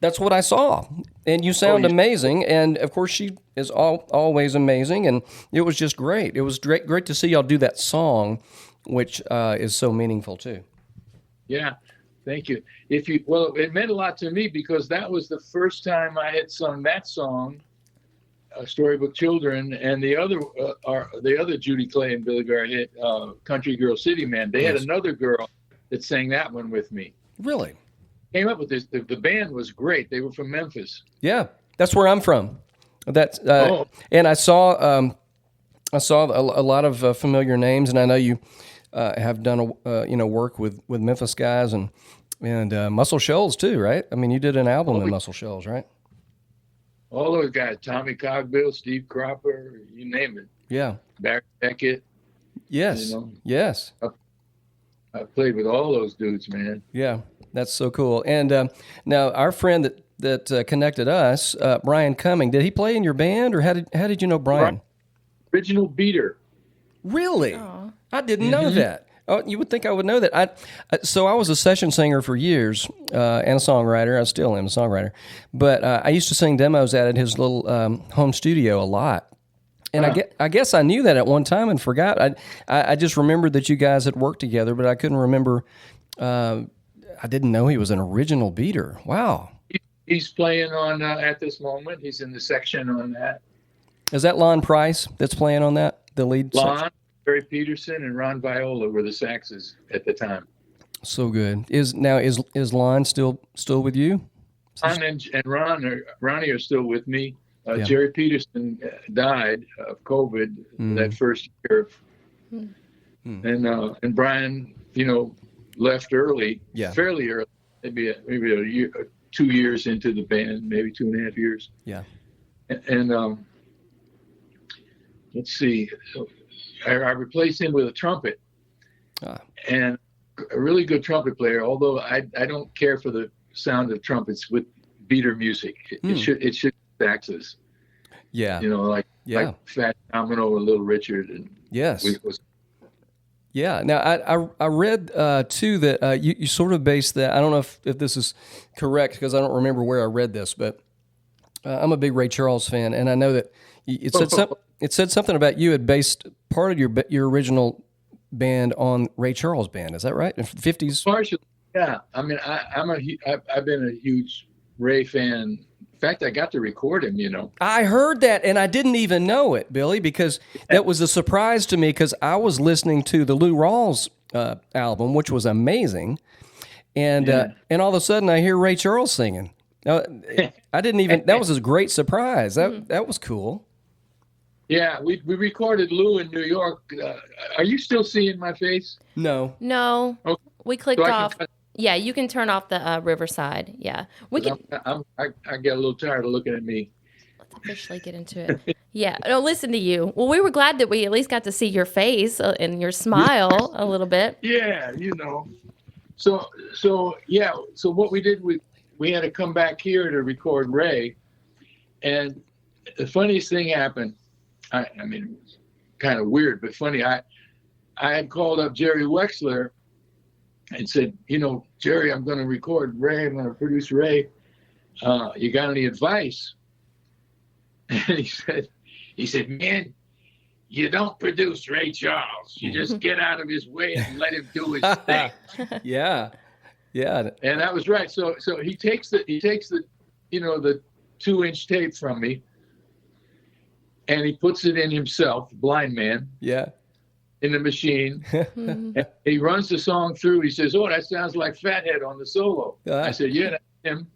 That's what I saw. And you sound amazing. And of course, she is always amazing. And it was just great. It was great to see y'all do that song, which is so meaningful too. Yeah, thank you. Well, it meant a lot to me because that was the first time I had sung that song, Storybook Children, and the other Judy Clay and Billy Graham hit, Country Girl City Man. They had another girl that sang that one with me. Really? Came up with this. The band was great. They were from Memphis. Yeah, that's where I'm from. That's and I saw a lot of familiar names, and I know you have done work with Memphis guys and Muscle Shoals too, right? I mean, you did an album in Muscle Shoals, right? All those guys, Tommy Cogbill, Steve Cropper, you name it. Yeah. Barry Beckett. Yes. Yes. I played with all those dudes, man. Yeah, that's so cool. And now our friend that connected us, Brian Cumming, did he play in your band, or how did you know Brian? Original beater. Really? Aww. I didn't know that. Oh, you would think I would know that. So I was a session singer for years and a songwriter. I still am a songwriter. But I used to sing demos at his little home studio a lot. And I guess I knew that at one time and forgot. I just remembered that you guys had worked together, but I couldn't remember. I didn't know he was an original beater. Wow. He's playing on, at this moment, he's in the section on that. Is that Lon Price that's playing on that, the lead section? Barry Peterson and Ron Viola were the saxes at the time. So good. Is Lon still with you? Lon and Ronnie are still with me. Jerry Peterson died of COVID that first year, and Brian, left early, fairly early, maybe a year, 2 years into the band, maybe 2.5 years. Yeah, and let's see. I replaced him with a trumpet, and a really good trumpet player. Although I don't care for the sound of trumpets with beater music. It should be saxes. Yeah, like Fat Domino and Little Richard and yes. Yeah. Now I read too that you sort of based that. I don't know if this is correct because I don't remember where I read this, but I'm a big Ray Charles fan, and I know that it said something about you had based part of your original band on Ray Charles band. Is that right? In the 50s? Partially, yeah. I mean, I've been a huge Ray fan. In fact, I got to record him, I heard that, and I didn't even know it, Billy, because that was a surprise to me because I was listening to the Lou Rawls album, which was amazing, and all of a sudden I hear Ray Charles singing. I didn't even. That was a great surprise. That was cool. Yeah, we recorded Lou in New York. Are you still seeing my face? No. Okay. We clicked off. Yeah, you can turn off the Riverside. Yeah, we can. I get a little tired of looking at me. Let's officially get into it. Yeah, no, listen to you. Well, we were glad that we at least got to see your face and your smile a little bit. Yeah, So what we did, we had to come back here to record Ray, and the funniest thing happened. I mean, it was kind of weird, but funny. I had called up Jerry Wexler and said, Jerry, I'm going to record Ray. I'm going to produce Ray. You got any advice? And he said, man, you don't produce Ray Charles. You just get out of his way and let him do his thing. Yeah. And that was right. So he takes the the 2-inch tape from me, and he puts it in himself, blind man. Yeah. In the machine. And he runs the song through. He says, "Oh, that sounds like Fathead on the solo." I said, "Yeah, that's him."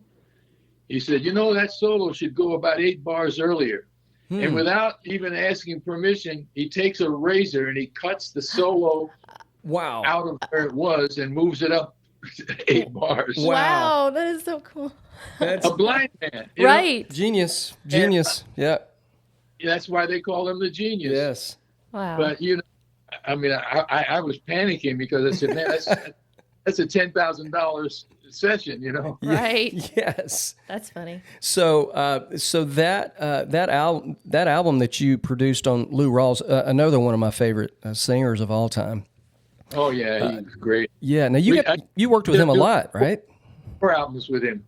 He said, "That solo should go about 8 bars earlier." And without even asking permission, he takes a razor and he cuts the solo out of where it was and moves it up 8 bars. Wow, that is so cool. That's a blind man. Right. Genius. Yeah. That's why they call him the genius. Yes. Wow. But I mean, I was panicking because I said, man, that's a $10,000 session, Right. Yes. That's funny. So that album that you produced on Lou Rawls, another one of my favorite singers of all time. Oh yeah, he's great. Yeah. Now you worked with him a lot, right? 4 albums with him.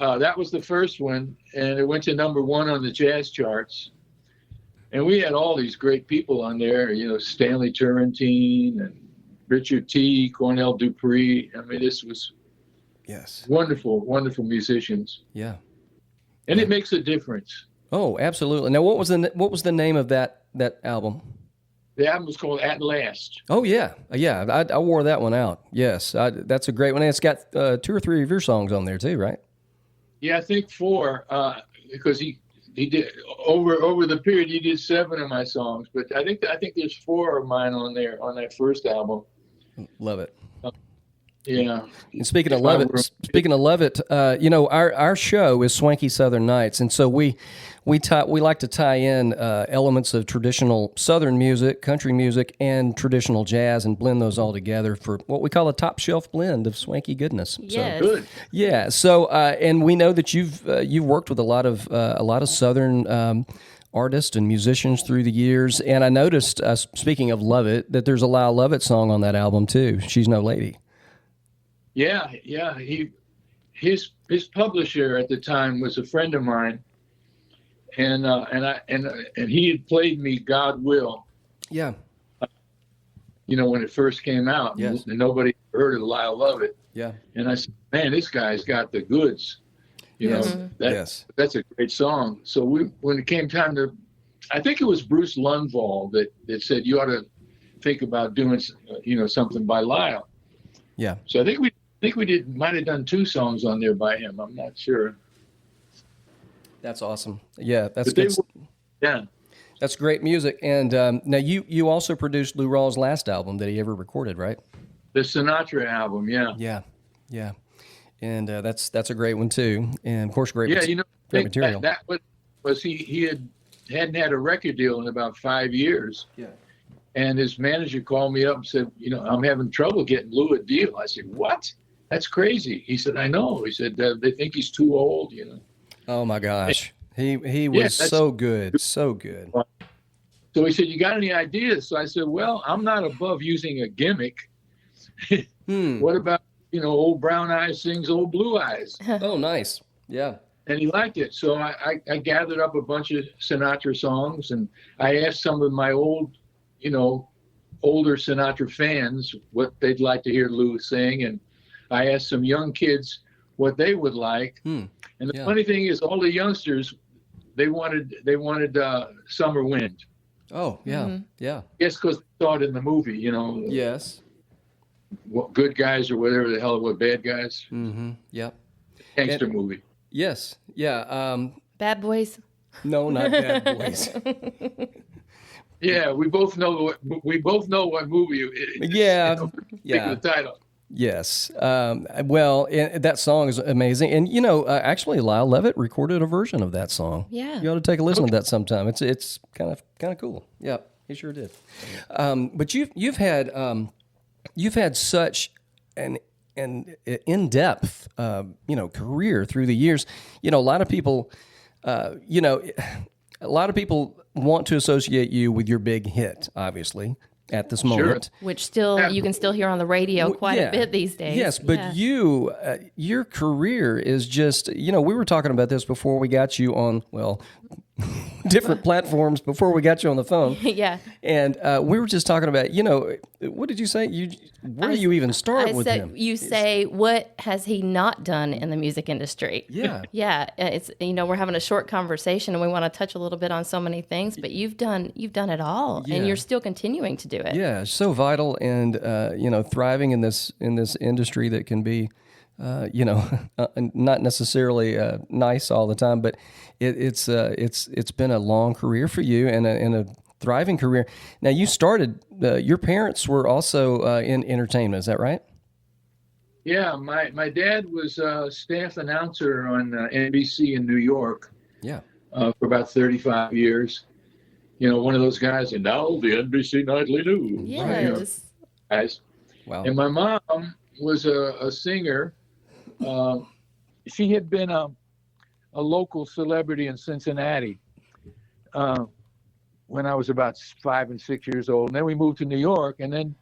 that was the first one, and it went to #1 on the jazz charts. And we had all these great people on there, Stanley Turrentine and Richard T., Cornell Dupree. I mean, this was wonderful, wonderful musicians. Yeah. And it makes a difference. Oh, absolutely. Now, what was the name of that album? The album was called At Last. Oh, yeah. I wore that one out. Yes, that's a great one. And it's got 2 or 3 of your songs on there too, right? Yeah, I think 4, because he did over the period. He did 7 of my songs, but I think there's 4 of mine on there on that first album. Love it. Yeah. And speaking of love it, our show is Swanky Southern Nights, and so we like to tie in elements of traditional Southern music, country music, and traditional jazz, and blend those all together for what we call a top shelf blend of swanky goodness. Yes. So, good. Yeah. So, and we know that you've worked with a lot of Southern artists and musicians through the years, and I noticed, speaking of Love It, that there's a Lyle Lovett song on that album too. She's No Lady. Yeah. His publisher at the time was a friend of mine, and he had played me God Will. Yeah. When it first came out, yes. And nobody heard of Lyle Lovett. Yeah. And I said, man, this guy's got the goods. That's a great song. So when it came time to, I think it was Bruce Lundvall that said you ought to think about doing, something by Lyle. Yeah. So I think we might have done 2 songs on there by him. I'm not sure. That's awesome. Yeah, that's good. Yeah. That's great music. And now you also produced Lou Rawls' last album that he ever recorded, right? The Sinatra album, yeah. Yeah. And that's a great one too. And of course, great material. That was he hadn't had a record deal in about 5 years. Yeah. And his manager called me up and said, I'm having trouble getting Lou a deal. I said, what? That's crazy. He said, I know. He said, they think he's too old, Oh my gosh. He was so good. So good. So he said, you got any ideas? So I said, well, I'm not above using a gimmick. What about, Old Brown Eyes sings Old Blue Eyes? Oh, nice. Yeah. And he liked it. So I gathered up a bunch of Sinatra songs, and I asked some of my older Sinatra fans what they'd like to hear Lou sing. And I asked some young kids what they would like. And the funny thing is, all the youngsters, they wanted Summer Wind. Oh, yeah. Yeah. Yes, because they saw it in the movie, Yes. Good Guys or whatever the hell it was, Bad Guys. Mm-hmm. Yep. Gangster movie. Yes. Yeah. Bad Boys? No, not Bad Boys. Yeah, we both know what movie it is. Yeah. The title. Yes. Well, that song is amazing. And, actually, Lyle Lovett recorded a version of that song. Yeah. You ought to take a listen to that sometime. It's kind of cool. Yeah, he sure did. But you've had such an in-depth, career through the years. A lot of people, want to associate you with your big hit, obviously, at this moment. Which you can still hear on the radio quite a bit these days. Yes, but your career is just, we were talking about this before we got you on, different platforms before we got you on the phone. Yeah. And we were just talking about, what did you say? Where do you even start with him? You say, what has he not done in the music industry? Yeah. Yeah. It's, we're having a short conversation and we want to touch a little bit on so many things, but you've done it all and you're still continuing to do it. Yeah. So vital and, thriving in this industry that can be, not necessarily nice all the time, but it's been a long career for you and a thriving career. Now you started. Your parents were also in entertainment. Is that right? Yeah, my dad was a staff announcer on NBC in New York. Yeah. For about 35 years. One of those guys, and now the NBC Nightly News. Yes. Guys. Wow. And my mom was a singer. She had been a local celebrity in Cincinnati when I was about 5 and 6 years old. And then we moved to New York. And then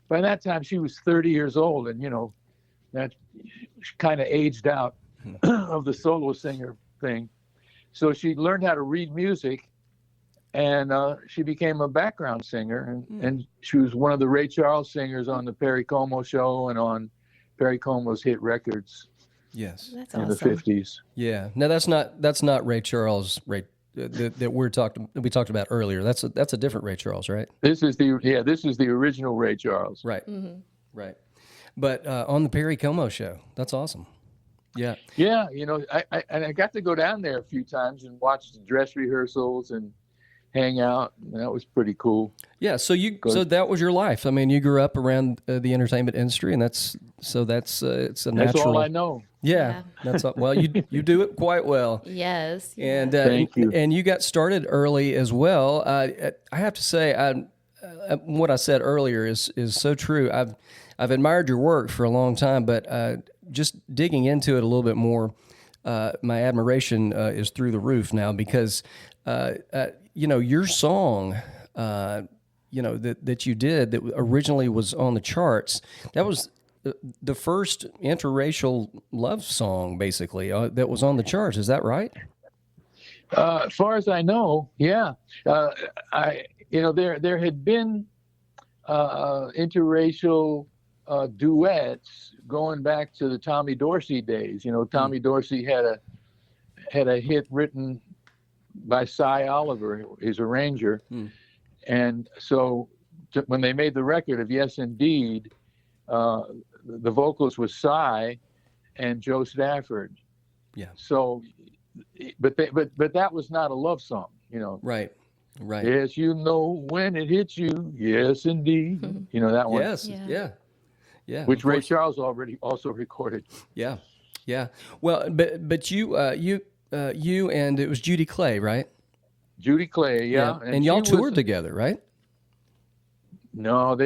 by that time, she was 30 years old. And, that kind of aged out. of the solo singer thing. So she learned how to read music, and she became a background singer. And she was one of the Ray Charles singers on the Perry Como show and on Perry Como's hit records. Yes, that's in awesome. the 50s. Yeah. No, that's not Ray Charles. That we talked about earlier. That's a different Ray Charles, right? This is the original Ray Charles. Right. Right. But on the Perry Como show, that's awesome. Yeah. Yeah, I got to go down there a few times and watch the dress rehearsals and hang out. And that was pretty cool. Yeah. So that was your life. I mean, you grew up around the entertainment industry, and it's a natural. That's all I know. Yeah. That's all, well, you do it quite well. Yes. And Thank you. And you got started early as well. I have to say, what I said earlier is so true. I've admired your work for a long time, but just digging into it a little bit more, my admiration is through the roof now because your song, that you did that originally was on the charts, that was the first interracial love song, basically, that was on the charts. Is that right? As far as I know, yeah. There had been interracial duets going back to the Tommy Dorsey days. Tommy Dorsey had a hit written by Cy Oliver, his arranger, and so when they made the record of Yes Indeed, the vocals was Cy and Joe Stafford. Yeah. So, but that was not a love song, Right. Right. Yes, when it hits you. Yes, indeed. That one. Yes. Yeah. Yeah. Which Ray Charles also recorded. Yeah. Yeah. Well, but you and it was Judy Clay, right? Judy Clay, yeah. And y'all toured together, right? No,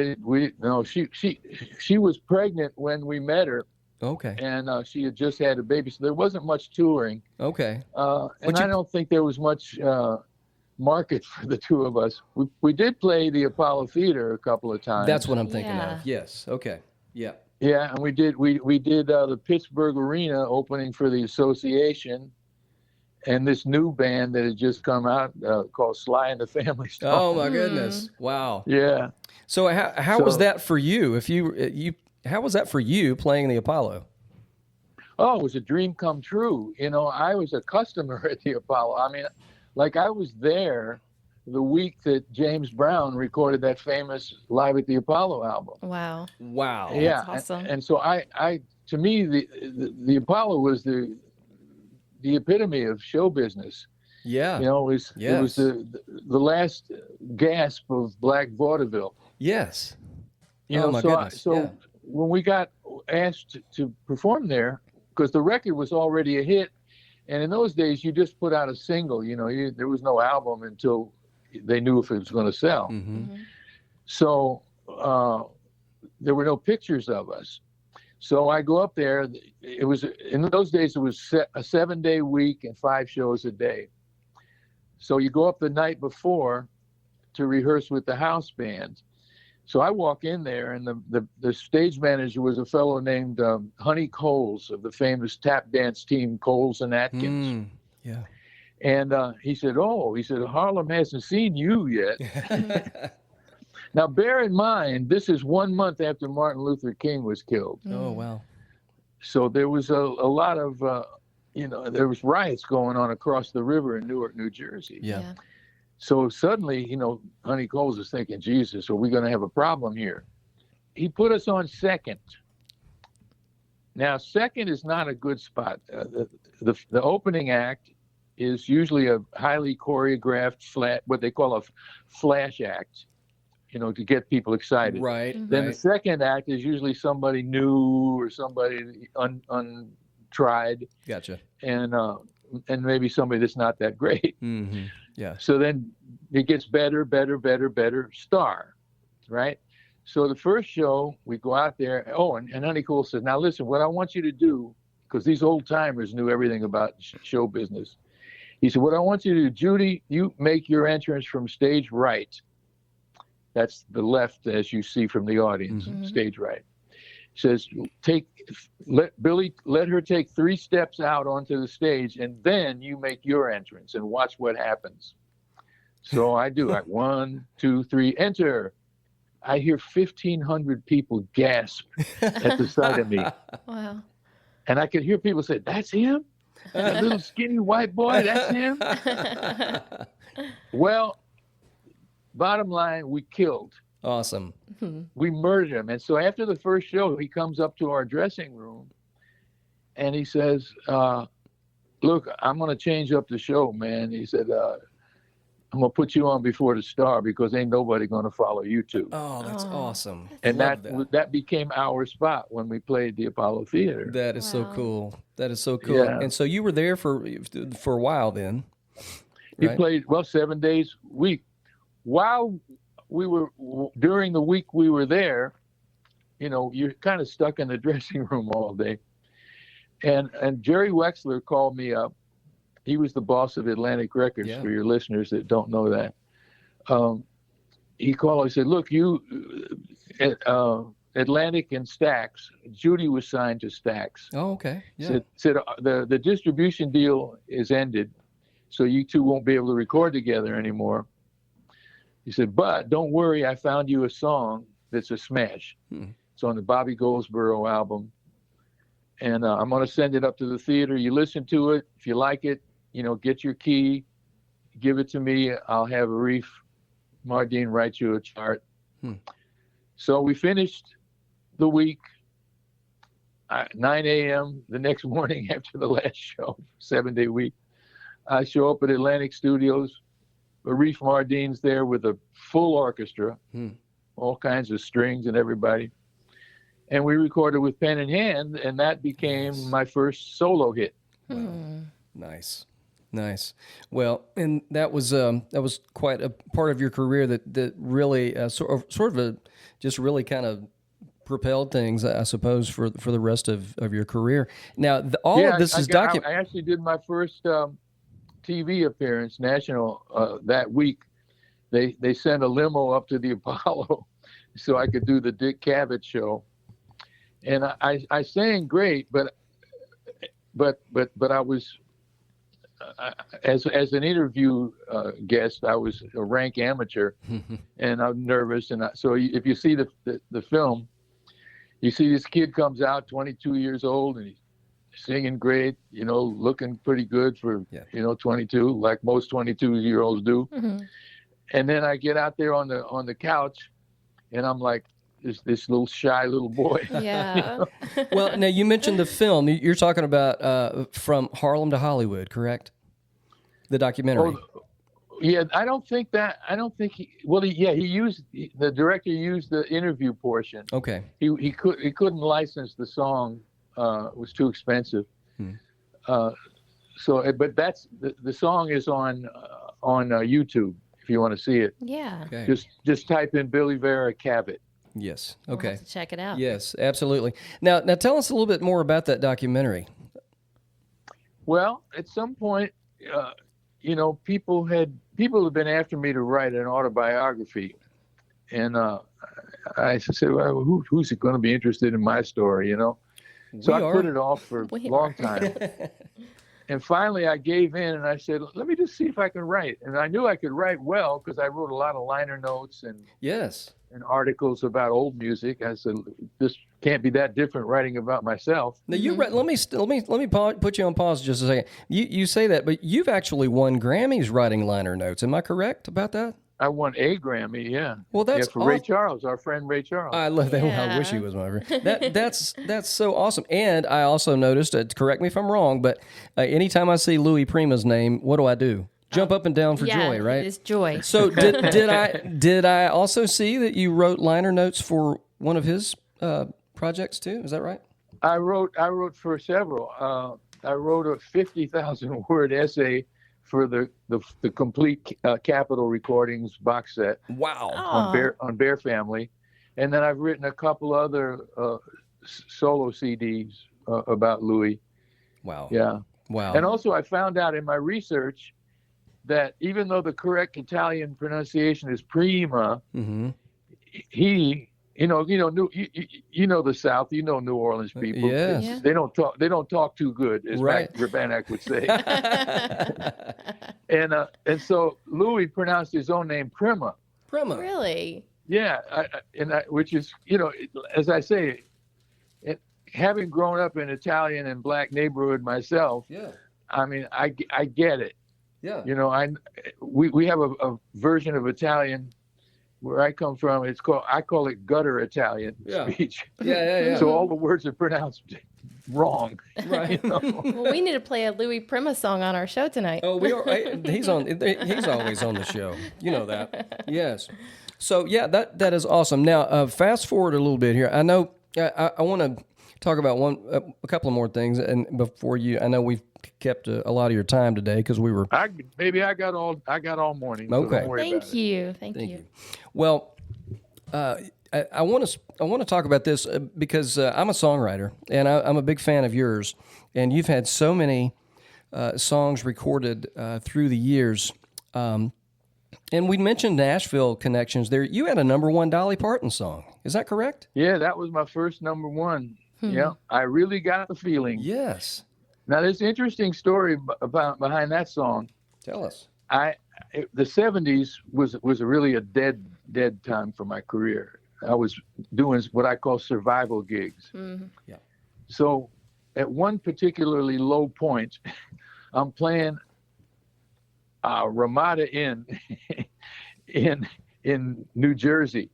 she was pregnant when we met her. Okay. And she had just had a baby, so there wasn't much touring. Okay. And I don't think there was much market for the two of us. We did play the Apollo Theater a couple of times. That's what I'm thinking of. Yes. Okay. Yeah. Yeah, and we did the Pittsburgh Arena opening for the Association, and this new band that had just come out called Sly and the Family Stone. Oh my goodness! Wow. Yeah. So how was that for you? How was that for you playing the Apollo? Oh, it was a dream come true. I was a customer at the Apollo. I mean, I was there the week that James Brown recorded that famous Live at the Apollo album. Wow. Yeah. That's awesome. And so to me, the Apollo was the epitome of show business. Yeah. It was the last gasp of black vaudeville. Yes. My goodness. So when we got asked to perform there, because the record was already a hit, and in those days you just put out a single. There was no album until they knew if it was going to sell. So there were no pictures of us. So I go up there. It was in those days. It was a 7-day week and 5 shows a day. So you go up the night before to rehearse with the house band. So I walk in there, and the stage manager was a fellow named Honey Coles of the famous tap dance team Coles and Atkins. Yeah. And he said, Harlem hasn't seen you yet. Now, bear in mind, this is 1 month after Martin Luther King was killed. Oh, wow. So there was a lot of, there was riots going on across the river in Newark, New Jersey. Yeah. So suddenly, Honey Coles is thinking, Jesus, are we going to have a problem here? He put us on second. Now, second is not a good spot. The opening act is usually a highly choreographed what they call a flash act, to get people excited. Right. Then the second act is usually somebody new or somebody untried. Gotcha. And maybe somebody that's not that great. Mm-hmm. Yeah. So then it gets better, star, right? So the first show, we go out there. Oh, and Honey Cole said, now listen, what I want you to do, because these old timers knew everything about show business. He said, what I want you to do, Judy, you make your entrance from stage right. That's the left, as you see from the audience, stage right. says, let her take 3 steps out onto the stage, and then you make your entrance and watch what happens. So I do. 1, 2, 3, enter. I hear 1,500 people gasp at the sight of me. Wow. And I could hear people say, "That's him? That little skinny white boy, that's him?" Well, bottom line, we killed. Awesome. We murdered him. And so after the first show, he comes up to our dressing room and he says, "Look, I'm going to change up the show, man." He said, "I'm going to put you on before the star because ain't nobody going to follow you two." Oh, that's awesome. And Love that became our spot when we played the Apollo Theater. That is so cool. That is so cool. Yeah. And so you were there for a while then. He Right? played, 7 days a week. While during the week we were there, you're kind of stuck in the dressing room all day. And Jerry Wexler called me up. He was the boss of Atlantic Records, for your listeners that don't know that. He called and said, "Look, you, Atlantic and Stax, Judy was signed to Stax. Oh, okay. Yeah. Said the distribution deal is ended, so you two won't be able to record together anymore." He said, "But don't worry, I found you a song that's a smash. It's on the Bobby Goldsboro album. And I'm going to send it up to the theater. You listen to it. If you like it, get your key, give it to me. I'll have Arif Mardin write you a chart." So we finished the week at 9 a.m. the next morning after the last show, 7-day week. I show up at Atlantic Studios. Arif Mardin's there with a full orchestra, all kinds of strings and everybody. And we recorded with pen in hand, and that became my first solo hit. Wow. Nice. Well, and that was quite a part of your career that really just really kind of propelled things, I suppose, for the rest of your career. Now, all of this is documented. I actually did my first TV appearance, national, that week. They sent a limo up to the Apollo so I could do the Dick Cavett show. And I sang great, but I was as an interview guest, I was a rank amateur, and I'm nervous. And so if you see the film, you see this kid comes out, 22 years old, and he's singing great, looking pretty good for 22, like most 22-year-olds do. And then I get out there on the couch, and I'm like, this little shy little boy. Yeah. Well, now you mentioned the film. You're talking about From Harlem to Hollywood, correct? The documentary. Oh, yeah, I don't think he used, the director used the interview portion. Okay. He couldn't license the song. It was too expensive. But that's the song is on YouTube if you want to see it. Yeah. Okay. Just type in Billy Vera Cavett. Yes. We'll Okay. have to check it out. Yes, absolutely. Now tell us a little bit more about that documentary. Well, at some point, people have been after me to write an autobiography, and I said, "Well, who's going to be interested in my story?" So I put it off for a long time. And finally, I gave in, and I said, "Let me just see if I can write." And I knew I could write well because I wrote a lot of liner notes and articles about old music. I said, "This can't be that different writing about myself." Now let me put you on pause just a second. You say that, but you've actually won Grammys writing liner notes. Am I correct about that? I won a Grammy, yeah. Well, that's for Ray Charles, our friend Ray Charles. I love that. Yeah. I wish he was my friend. That's so awesome. And I also noticed, correct me if I'm wrong, but anytime I see Louis Prima's name, what do? Jump up and down for joy, right? It's joy. So did I also see that you wrote liner notes for one of his projects too? Is that right? I wrote for several. I wrote a 50,000 word essay for the complete Capitol recordings box set. Wow. On Bear Family, and then I've written a couple other solo CDs about Louis. Wow. Yeah. Wow. And also, I found out in my research that even though the correct Italian pronunciation is Prima, he you know the South, you know New Orleans people. Yes. Yeah. They don't talk too good, as Right. Mac Rabanak would say. And so Louis pronounced his own name Prima. Prima. Really? Yeah, which is, as I say, having grown up in Italian and black neighborhood myself, Yeah. I mean, I get it. Yeah. We have a version of Italian where I come from. I call it gutter Italian speech. Yeah. So all the words are pronounced wrong. Right. Well, we need to play a Louis Prima song on our show tonight. Oh, we are. He's always on the show. You know that. Yes. So yeah, that is awesome. Now, fast forward a little bit here. I know I want to talk about a couple of more things, and before I know we've kept a lot of your time today because we were. Maybe I got all morning. So Okay. don't worry about Thank you. Thank you. Well, I want to talk about this because I'm a songwriter and I'm a big fan of yours, and you've had so many songs recorded through the years. And we mentioned Nashville connections there. You had a #1 Dolly Parton song. Is that correct? Yeah, that was my first #1. Yeah, I really got the feeling. Yes. Now, there's an interesting story behind that song. Tell us. The 70s was really a dead time for my career. I was doing what I call survival gigs. Mm-hmm. Yeah. So at one particularly low point, I'm playing Ramada Inn in New Jersey.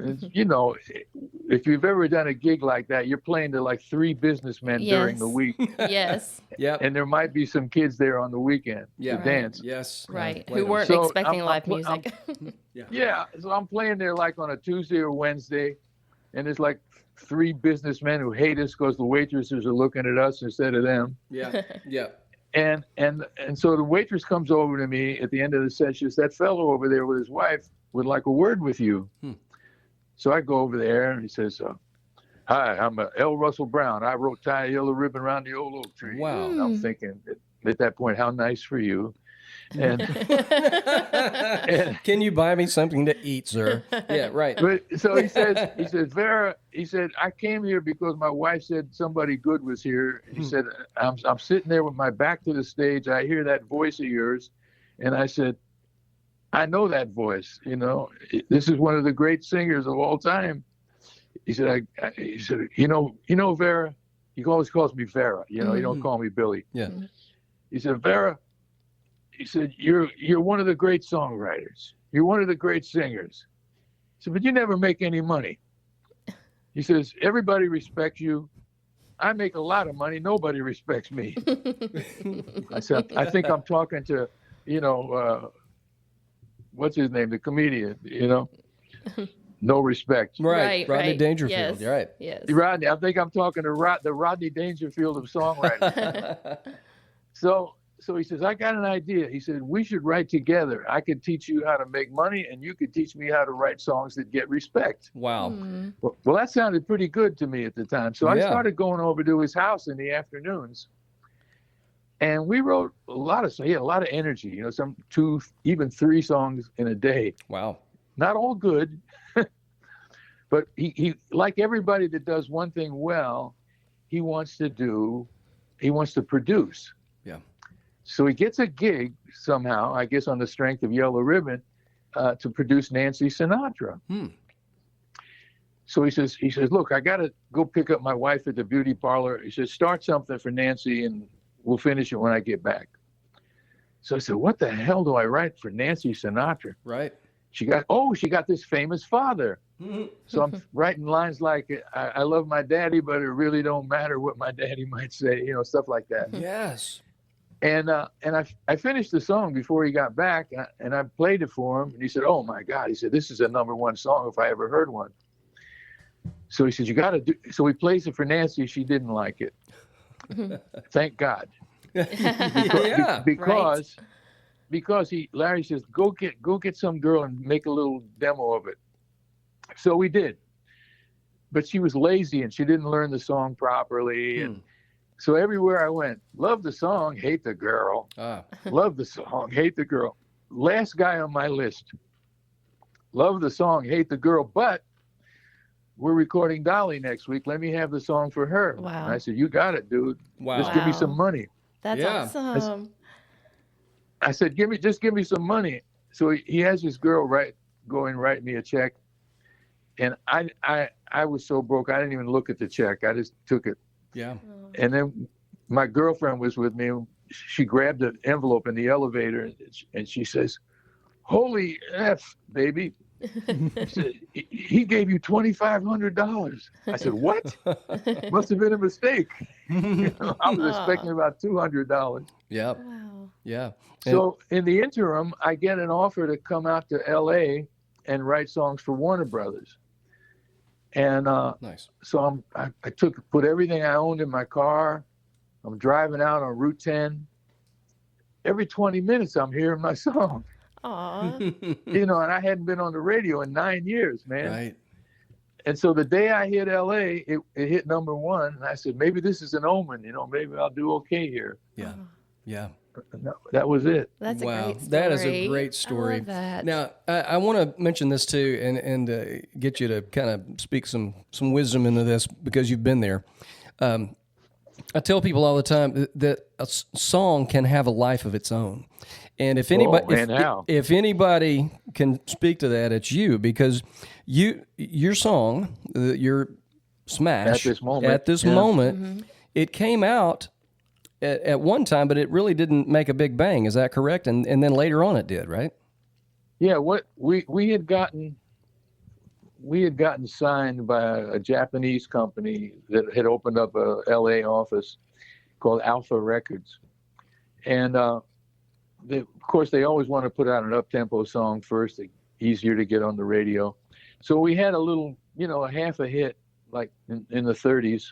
If you've ever done a gig like that, you're playing to like 3 businessmen during the week. Yes. Yeah. And there might be some kids there on the weekend to dance. Yes. Right. Later. Who weren't So expecting live music. Yeah. So I'm playing there like on a Tuesday or Wednesday, and there's like 3 businessmen who hate us because the waitresses are looking at us instead of them. Yeah. Yeah. And so the waitress comes over to me at the end of the set. She says, "That fellow over there with his wife would like a word with you." So I go over there, and he says, "Hi, I'm L. Russell Brown. I wrote 'Tie a Yellow Ribbon Around the Old Oak Tree.'" Wow. And I'm thinking at that point, how nice for you. And Can you buy me something to eat, sir? Yeah, right. but so he says, "Vera," he said, "I came here because my wife said somebody good was here." He said, I'm sitting there with my back to the stage. I hear that voice of yours. And I said, "I know that voice. This is one of the great singers of all time." He said, you know, Vera," he always calls me Vera, he don't call me Billy. Yeah. He said, "Vera," he said, you're one of the great songwriters. You're one of the great singers." He said, "But you never make any money." He says, "Everybody respects you. I make a lot of money. Nobody respects me." I said, "I think I'm talking to, what's his name? The comedian, no respect." Right. Rodney Dangerfield. Yes. Right. Yes. Rodney, I think I'm talking to the Rodney Dangerfield of songwriting. So he says, "I got an idea." He said, "We should write together. I could teach you how to make money, and you could teach me how to write songs that get respect." Wow. Well, that sounded pretty good to me at the time. So I Yeah. started going over to his house in the afternoons. And we wrote a lot of songs. He had a lot of energy, some 2, even 3 songs in a day. Wow. Not all good, but he like everybody that does one thing well, he wants to produce. Yeah. So he gets a gig somehow, I guess on the strength of Yellow Ribbon, to produce Nancy Sinatra. So he says, "Look, I got to go pick up my wife at the beauty parlor." He says, "Start something for Nancy and we'll finish it when I get back." So I said, "What the hell do I write for Nancy Sinatra?" Right. She got this famous father. So I'm writing lines like, I love my daddy, but it really don't matter what my daddy might say, stuff like that. Yes. And I finished the song before he got back, and I played it for him, and he said, "Oh my God," he said, "this is a #1 song if I ever heard one." So he said, "You got to do." So he plays it for Nancy. She didn't like it. Thank God. Yeah. Because Larry says, go get some girl and make a little demo of it. So we did. But she was lazy and she didn't learn the song properly. And so everywhere I went, love the song, hate the girl. Love the song, hate the girl. Last guy on my list. Love the song, hate the girl, but we're recording Dolly next week. Let me have the song for her. Wow. And I said, you got it, dude. Wow. Just give me some money. That's awesome. I said, just give me some money. So he has this girl go and write me a check. And I was so broke, I didn't even look at the check. I just took it. Yeah. And then my girlfriend was with me. She grabbed an envelope in the elevator and she says, holy F, baby. He gave you $2,500. I said, what? Must have been a mistake. I was expecting about $200. Yeah. Wow. Yeah. So in the interim, I get an offer to come out to LA and write songs for Warner Brothers. And nice. So I put everything I owned in my car. I'm driving out on Route 10. Every 20 minutes, I'm hearing my song. Aw. And I hadn't been on the radio in 9 years, man. Right. And so the day I hit LA, it hit number one. And I said, maybe this is an omen. Maybe I'll do okay here. Yeah. Yeah. That was it. That's a great story. That is a great story. I love that. Now, I want to mention this too, and get you to kind of speak some wisdom into this because you've been there. I tell people all the time that a song can have a life of its own, and if anybody can speak to that, it's you, because your song, your Smash at this moment, it came out at one time, but it really didn't make a big bang. Is that correct? And then later on it did, right? Yeah. What we had gotten signed by a Japanese company that had opened up a LA office called Alpha Records. And of course, they always want to put out an up-tempo song first, easier to get on the radio. So we had a little, a half a hit, like in the 30s,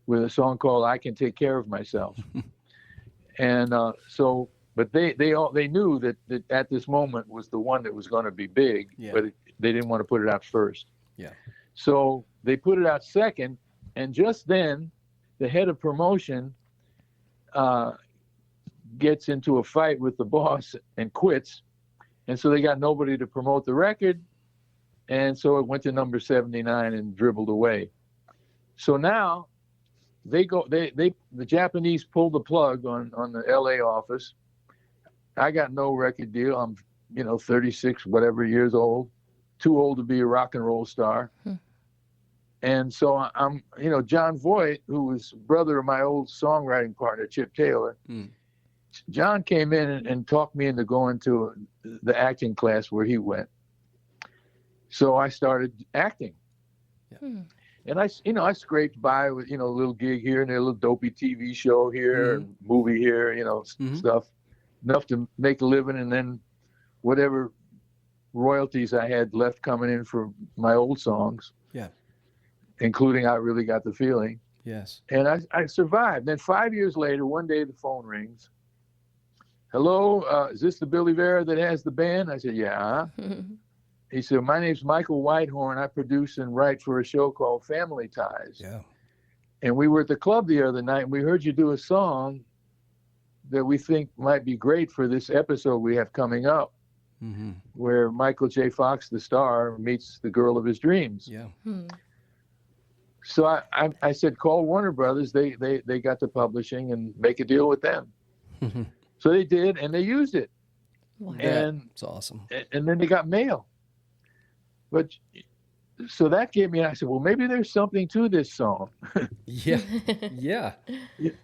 with a song called I Can Take Care of Myself. And but they knew that at this moment was the one that was going to be big, but they didn't want to put it out first. Yeah. So they put it out second, and just then the head of promotion gets into a fight with the boss and quits. And so they got nobody to promote the record. And so it went to number 79 and dribbled away. So now the Japanese pulled the plug on the LA office. I got no record deal. I'm, 36, whatever years old, too old to be a rock and roll star. And so I'm, John Voight, who was brother of my old songwriting partner, Chip Taylor. John came in and talked me into going to the acting class where he went. So I started acting. And I scraped by with, a little gig here and there, a little dopey TV show here, movie here, stuff, enough to make a living. And then whatever royalties I had left coming in for my old songs, including I Really Got the Feeling. Yes. And I survived. Then 5 years later, one day the phone rings. Hello, is this the Billy Vera that has the band? I said, yeah. He said, my name's Michael Whitehorn. I produce and write for a show called Family Ties. Yeah. And we were at the club the other night, and we heard you do a song that we think might be great for this episode we have coming up, where Michael J. Fox, the star, meets the girl of his dreams. Yeah. So I said, call Warner Brothers. They got the publishing and make a deal with them. So they did, and they used it. Wow. And it's awesome. And then they got mail. But so that gave me, I said, well, maybe there's something to this song. Yeah. Yeah.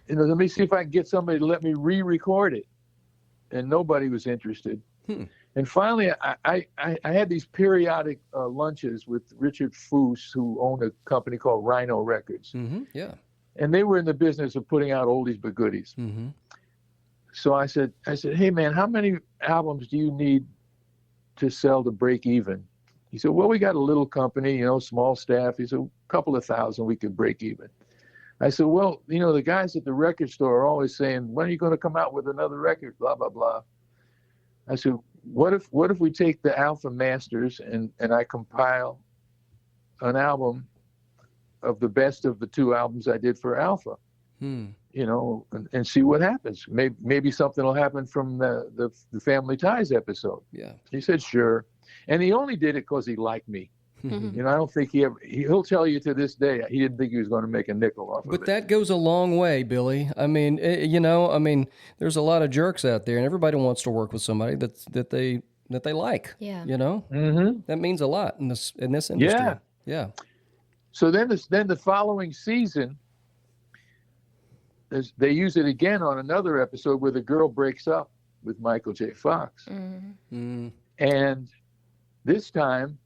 Let me see if I can get somebody to let me re-record it. And nobody was interested. And finally, I had these periodic lunches with Richard Foose, who owned a company called Rhino Records. Yeah. And they were in the business of putting out oldies but goodies. So I said, hey man, how many albums do you need to sell to break even? He said, well, we got a little company, small staff. He said, a couple of thousand, we could break even. I said, well, the guys at the record store are always saying, when are you going to come out with another record? Blah, blah, blah. I said, what if we take the Alpha Masters and I compile an album of the best of the two albums I did for Alpha? And see what happens. Maybe something will happen from the Family Ties episode. Yeah. He said, sure. And he only did it because he liked me. You know, I don't think he'll tell you to this day he didn't think he was going to make a nickel off of it. But that goes a long way, Billy. I mean, there's a lot of jerks out there, and everybody wants to work with somebody that they like. Yeah. You know, that means a lot in this industry. Yeah. Yeah. So then the following season, they use it again on another episode where the girl breaks up with Michael J. Fox. And this time,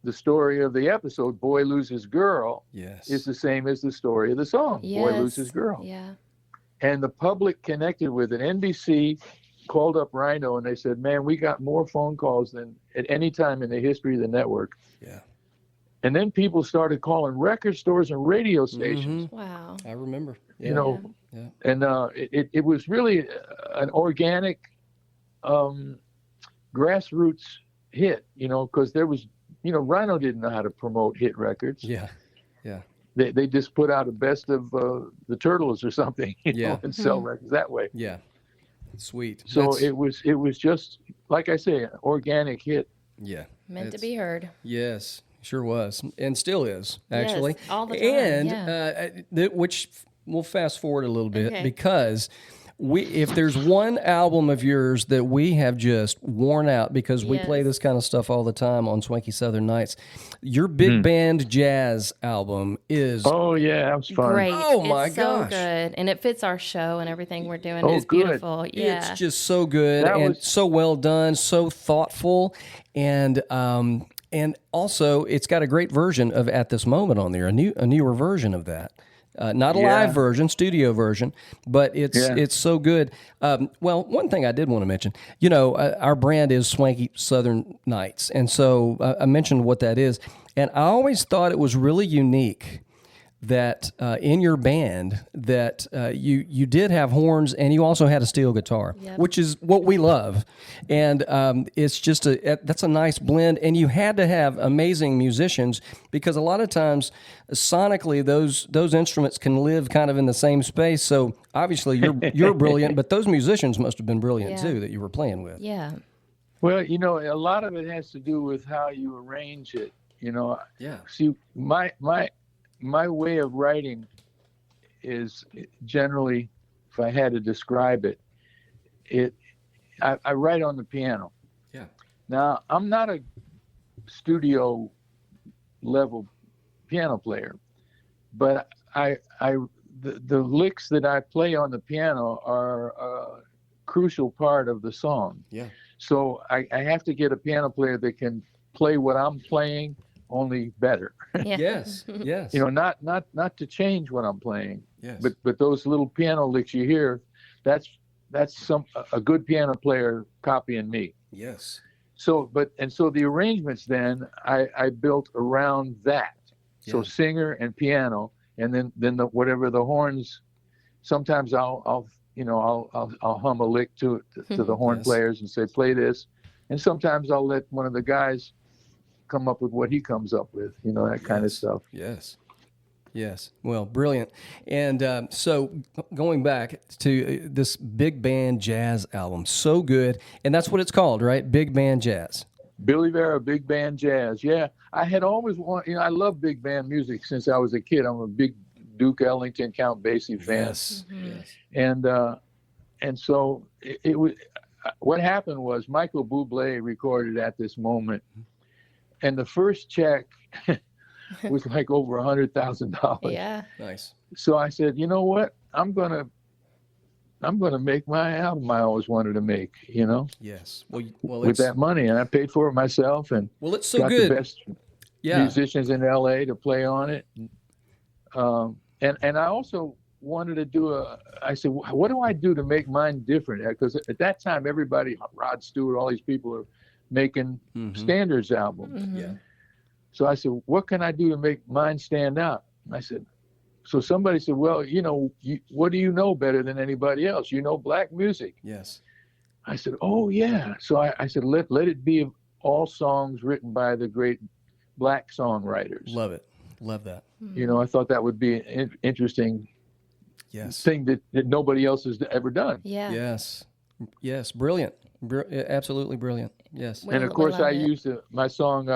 the story of the episode, Boy Loses Girl, is the same as the story of the song, Boy Loses Girl. Yeah. And the public connected with it. NBC called up Rhino and they said, man, we got more phone calls than at any time in the history of the network. Yeah. And then people started calling record stores and radio stations. Wow. I remember. Yeah. You know, and it was really an organic grassroots hit, you know, because there was, you know, Rhino didn't know how to promote hit records. Yeah. Yeah. They just put out a best of the Turtles or something, you know, and sell records that way. Yeah. Sweet. So it was just, like I say, an organic hit. Yeah. Meant to be heard. Yes. Sure was, and still is, actually. Yes, all the time. And which we'll fast forward a little bit because if there's one album of yours that we have just worn out because we play this kind of stuff all the time on Swanky Southern Nights, your big band jazz album is that was fun. Great. Oh my it's gosh, so good, and it fits our show and everything we're doing. Oh, It's good. beautiful. Yeah, it's just so good and so well done, so thoughtful, and also, it's got a great version of At This Moment on there, a newer version of that. Not a live version, studio version, but it's so good. Well, one thing I did want to mention, you know, our brand is Swanky Southern Nights, and so I mentioned what that is, and I always thought it was really unique that in your band that you did have horns and you also had a steel guitar, which is what we love, and it's just that's a nice blend. And you had to have amazing musicians because a lot of times sonically those instruments can live kind of in the same space. So obviously you're brilliant, but those musicians must have been brilliant too that you were playing with. Yeah. Well, you know, a lot of it has to do with how you arrange it. You know. Yeah. See, my way of writing is generally, if I had to describe it, I write on the piano. Yeah. Now, I'm not a studio level piano player, but the licks that I play on the piano are a crucial part of the song. Yeah. So I have to get a piano player that can play what I'm playing, only better. Yes. You know, not to change what I'm playing. Yes. But those little piano licks you hear, that's a good piano player copying me. Yes. So the arrangements then I built around that. Yeah. So singer and piano, and then whatever the horns. Sometimes I'll hum a lick to the horn players and say play this, and sometimes I'll let one of the guys come up with what he comes up with, you know, that kind of stuff. Yes. Well, brilliant. And so going back to this big band jazz album, so good. And that's what it's called, right? Big band jazz. Billy Vera, big band jazz. Yeah. I had always wanted, you know, I love big band music since I was a kid. I'm a big Duke Ellington, Count Basie fan. Yes. Yes. And so it was, what happened was Michael Bublé recorded At This Moment. And the first check was like over $100,000. Yeah. Nice. So I said, you know what? I'm gonna make my album I always wanted to make. You know. Yes. Well, with that money, and I paid for it myself, and it's so got good. The best musicians in LA to play on it. And I also wanted to do I said, what do I do to make mine different? Because at that time, everybody, Rod Stewart, all these people are making standards albums. Mm-hmm. Yeah. So I said, what can I do to make mine stand out? And I said, so somebody said, well, you know, what do you know better than anybody else? You know black music. Yes. I said, oh yeah. So I said, let it be all songs written by the great black songwriters. Love it. Love that. You know, I thought that would be an interesting thing that nobody else has ever done. Yeah. Yes. Yes. Brilliant. Absolutely brilliant. Yes. And of course, I used my song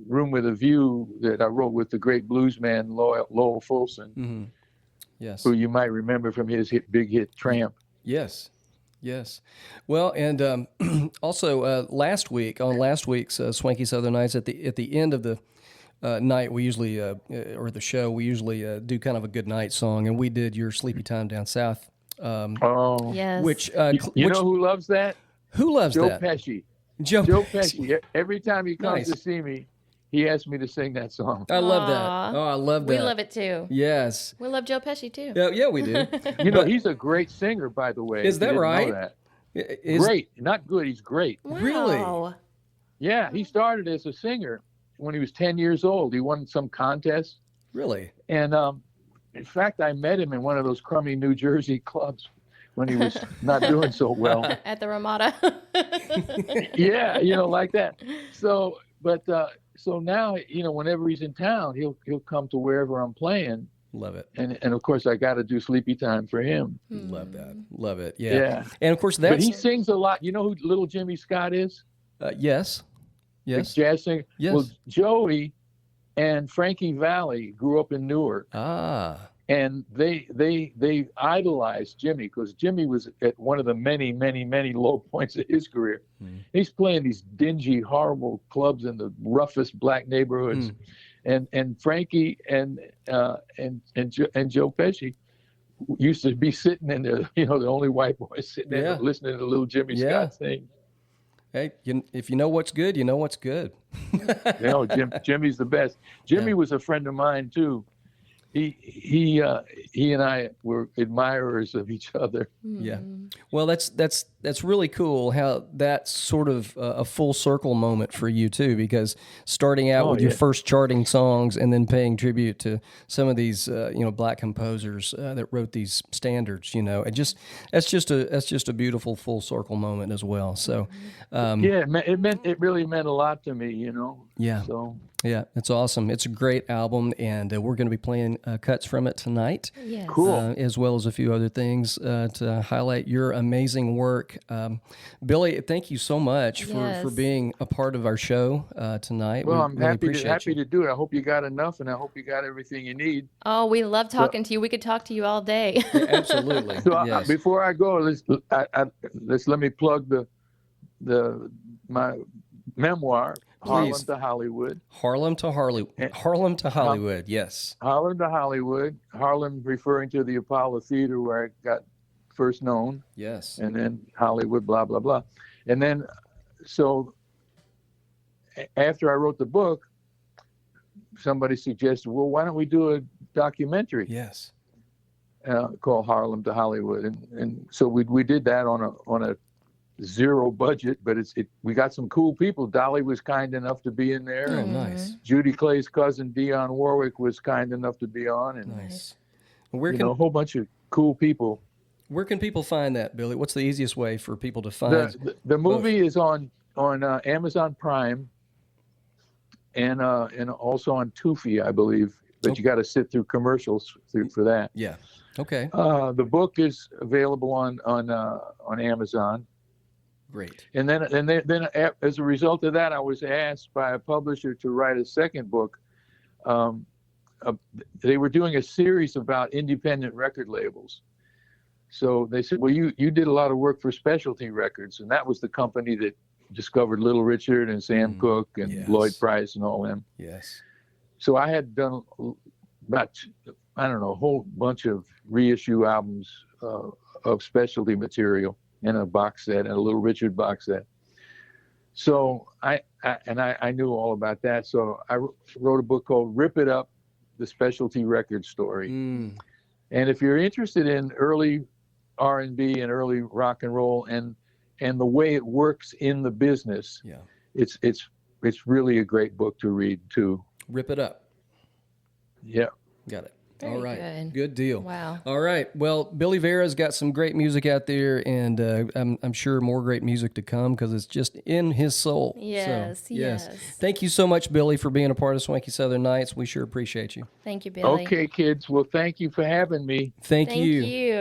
"Room with a View" that I wrote with the great bluesman Lowell Fulson, Mm-hmm. Yes. who you might remember from his big hit "Tramp." Yes. Yes. Well, and also last week's Swanky Southern Nights, at the end of the night, we usually or the show, we usually do kind of a good night song, and we did "Your Sleepy Time Down South." Yes. Which you know who loves that? Who loves Joe that? Pesci. Joe Pesci. Every time he comes Nice. to see me, he asks me to sing that song. I love that. Oh, I love that. We love it too. Yes. We love Joe Pesci too. Yeah, we do. You know, he's a great singer, by the way. Is that right? Know that. Great. Not good. He's great. Wow. Really? Yeah, he started as a singer when he was 10 years old. He won some contest. Really? And in fact, I met him in one of those crummy New Jersey clubs when he was not doing so well. At the Ramada. Yeah, like that. So, but so now, whenever he's in town, he'll come to wherever I'm playing. Love it. And of course, I got to do Sleepy Time for him. Love that. Love it. Yeah. And of course, that's. But he sings a lot. You know who Little Jimmy Scott is? Yes. Yes. The jazz singer. Yes. Well, Joey and Frankie Valli grew up in Newark. And they idolized Jimmy because Jimmy was at one of the many, many, many low points of his career. He's playing these dingy, horrible clubs in the roughest black neighborhoods. And Frankie and Joe Pesci used to be sitting in there, the only white boys sitting there listening to Little Jimmy Scott sing. Hey, if you know what's good, you know what's good. Jimmy's the best. Jimmy was a friend of mine too. He and I were admirers of each other. Yeah. Well, that's really cool how that's sort of a full circle moment for you too, because starting out with your first charting songs and then paying tribute to some of these black composers that wrote these standards, that's just a beautiful full circle moment as well. So it really meant a lot to me, Yeah. So yeah, it's awesome. It's a great album, and we're going to be playing cuts from it tonight. Yes. Cool. As well as a few other things to highlight your amazing work. Billy, thank you so much for being a part of our show tonight. Well, I'm really happy to do it. I hope you got enough, and I hope you got everything you need. Oh, we love talking to you. We could talk to you all day. Yeah, absolutely. So yes. Before I go, let's let me plug my memoir. Harlem to Hollywood. Harlem to Hollywood, yes. Harlem to Hollywood. Harlem referring to the Apollo Theater where I got first known. Yes. And then Hollywood, blah, blah, blah. And then, so after I wrote the book, somebody suggested, well, why don't we do a documentary? Yes. Called Harlem to Hollywood. And so we did that on a zero budget, but we got some cool people. Dolly was kind enough to be in there. Oh, and nice. Judy Clay's cousin Dionne Warwick was kind enough to be on, and nice. A whole bunch of cool people. Where can people find that, Billy? What's the easiest way for people to find the movie? Is on Amazon Prime and also on Tufi, I believe. But you got to sit through commercials for that. Yeah. Okay. The book is available on Amazon. Great. And then as a result of that, I was asked by a publisher to write a second book. They were doing a series about independent record labels. So they said, well, you did a lot of work for Specialty Records, and that was the company that discovered Little Richard and Sam Cooke and Lloyd Price and all them. Yes. So I had done about, a whole bunch of reissue albums of Specialty material. And a box set, and a Little Richard box set. So I knew all about that. So I wrote a book called "Rip It Up: The Specialty Record Story." And if you're interested in early R&B and early rock and roll and the way it works in the business, it's really a great book to read too. Rip it up. Yeah. Got it. Very all right. Good deal. Wow. All right. Well, Billy Vera's got some great music out there, and I'm sure more great music to come because it's just in his soul. Yes, so, yes. Thank you so much, Billy, for being a part of Swanky Southern Nights. We sure appreciate you. Thank you, Billy. Okay, kids. Well, thank you for having me. Thank you.